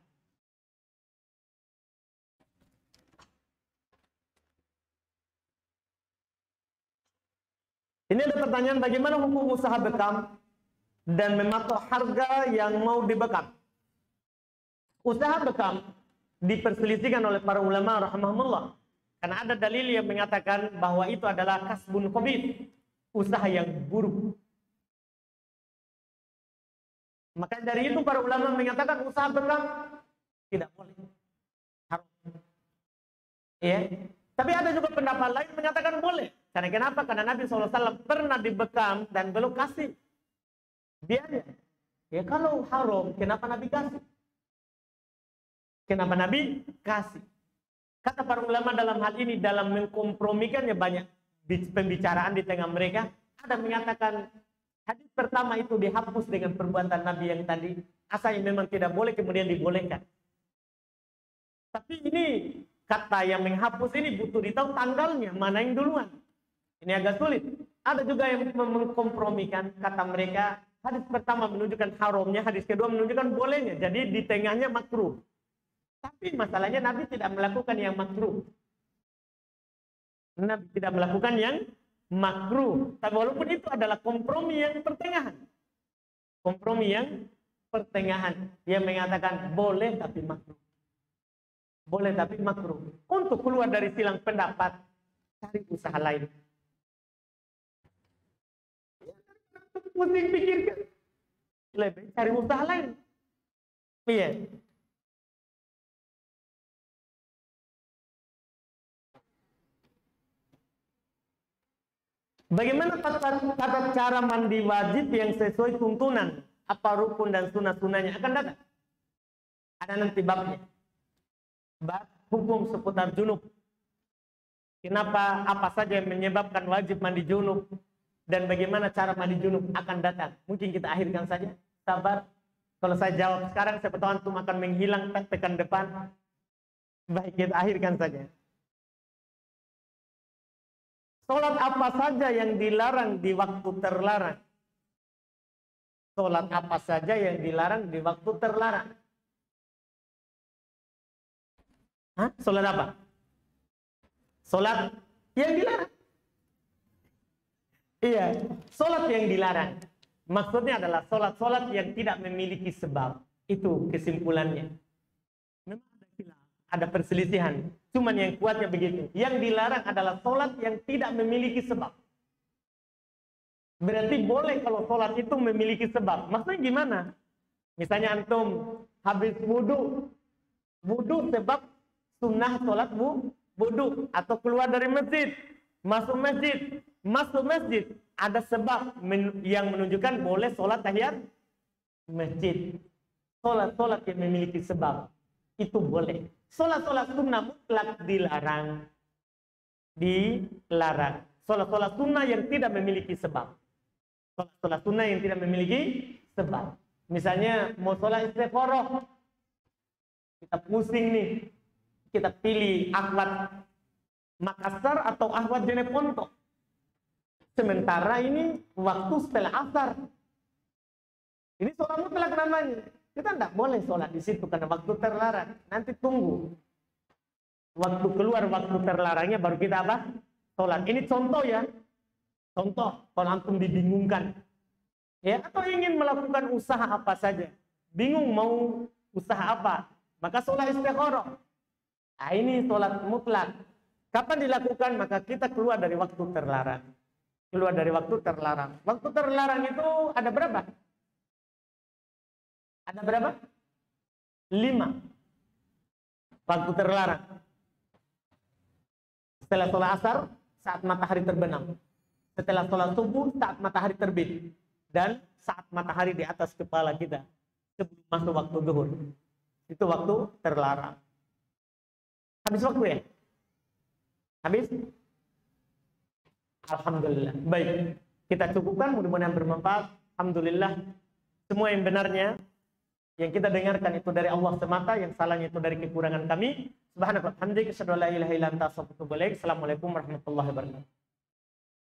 Ini ada pertanyaan, bagaimana hukum usaha bekam dan mematok harga yang mau dibekam? Usaha bekam diperselisihkan oleh para ulama rahimahumullah. Karena ada dalil yang mengatakan bahwa itu adalah kasbun khabith, usaha yang buruk. Maka dari itu para ulama mengatakan usaha bekam tidak boleh. Haram. Ya. Tapi ada juga pendapat lain mengatakan boleh. Karena kenapa? Karena Nabi SAW pernah dibekam dan belum kasih biaya. Ya kalau haram, kenapa Nabi kasih? Kenapa Nabi kasih? Kata para ulama dalam hal ini, dalam mengkompromikannya banyak pembicaraan di tengah mereka. Ada mengatakan hadis pertama itu dihapus dengan perbuatan Nabi yang tadi. Asalnya memang tidak boleh, kemudian dibolehkan. Tapi ini kata yang menghapus ini butuh ditahu tanggalnya, mana yang duluan. Ini agak sulit. Ada juga yang mengkompromikan, kata mereka, hadis pertama menunjukkan haramnya, hadis kedua menunjukkan bolehnya. Jadi di tengahnya makruh. Tapi masalahnya Nabi tidak melakukan yang makruh. Nabi tidak melakukan yang makruh. Tapi walaupun itu adalah kompromi yang pertengahan. Kompromi yang pertengahan. Yang mengatakan boleh tapi makruh. Boleh tapi makruh. Untuk keluar dari silang pendapat, cari usaha lain. pusing pikirkan. Lebih cari usaha lain. Iya. Bagaimana tata cara mandi wajib yang sesuai tuntunan? Apa rukun dan sunah-sunahnya akan datang. Ada nanti babnya. Bab hukum seputar junub. Kenapa, apa saja yang menyebabkan wajib mandi junub dan bagaimana cara mandi junub akan datang. Mungkin kita akhirkan saja. Sabar. Kalau saya jawab sekarang, siapa tahu antum akan menghilang tekan depan. Baik, kita akhirkan saja. Sholat apa saja yang dilarang di waktu terlarang? Sholat apa saja yang dilarang di waktu terlarang? Hah? Sholat apa? Sholat yang dilarang. Iya, sholat yang dilarang. Maksudnya adalah sholat-sholat yang tidak memiliki sebab. Itu kesimpulannya. Memang ada perselisihan. Cuman yang kuatnya begitu. Yang dilarang adalah sholat yang tidak memiliki sebab. Berarti boleh kalau sholat itu memiliki sebab. Maksudnya gimana? Misalnya antum habis wudhu. Wudhu sebab sunnah sholat wudhu. Atau keluar dari masjid. Masuk masjid. Masuk masjid. Ada sebab yang menunjukkan boleh sholat tahiyat masjid. Sholat-sholat yang memiliki sebab. Itu boleh. Sholat-sholat sunnah mutlak dilarang. Dilarang. Sholat-sholat sunnah yang tidak memiliki sebab. Sholat-sholat sunnah yang tidak memiliki sebab. Misalnya mau sholat istikharah. Kita pusing nih. Kita pilih Ahwat Makassar atau Ahwat Jeneponto. Sementara ini waktu setelah asar. Ini sholat mutlak namanya. Kita tidak boleh sholat di situ karena waktu terlarang. Nanti tunggu. Waktu keluar waktu terlarangnya baru kita apa? Sholat. Ini contoh ya. Contoh. Kalau antum dibingungkan. Ya, atau ingin melakukan usaha apa saja. Bingung mau usaha apa. Maka sholat istikharah. Nah, ini sholat mutlak. Kapan dilakukan? Maka kita keluar dari waktu terlarang. Keluar dari waktu terlarang. Waktu terlarang itu ada berapa? Ada berapa? 5. Waktu terlarang. Setelah sholat asar, saat matahari terbenam. Setelah sholat subuh, saat matahari terbit. Dan saat matahari di atas kepala kita. Sebelum masuk waktu zuhur. Itu waktu terlarang. Habis waktu ya? Habis? Alhamdulillah. Baik. Kita cukupkan, mudah-mudahan bermanfaat. Alhamdulillah. Semua yang benarnya yang kita dengarkan itu dari Allah semata, yang salahnya itu dari kekurangan kami. Subhanallah, hamdika, asyhadu an la ilaha illa anta, astaghfiruka wa atubu ilaik. Assalamualaikum warahmatullahi wabarakatuh.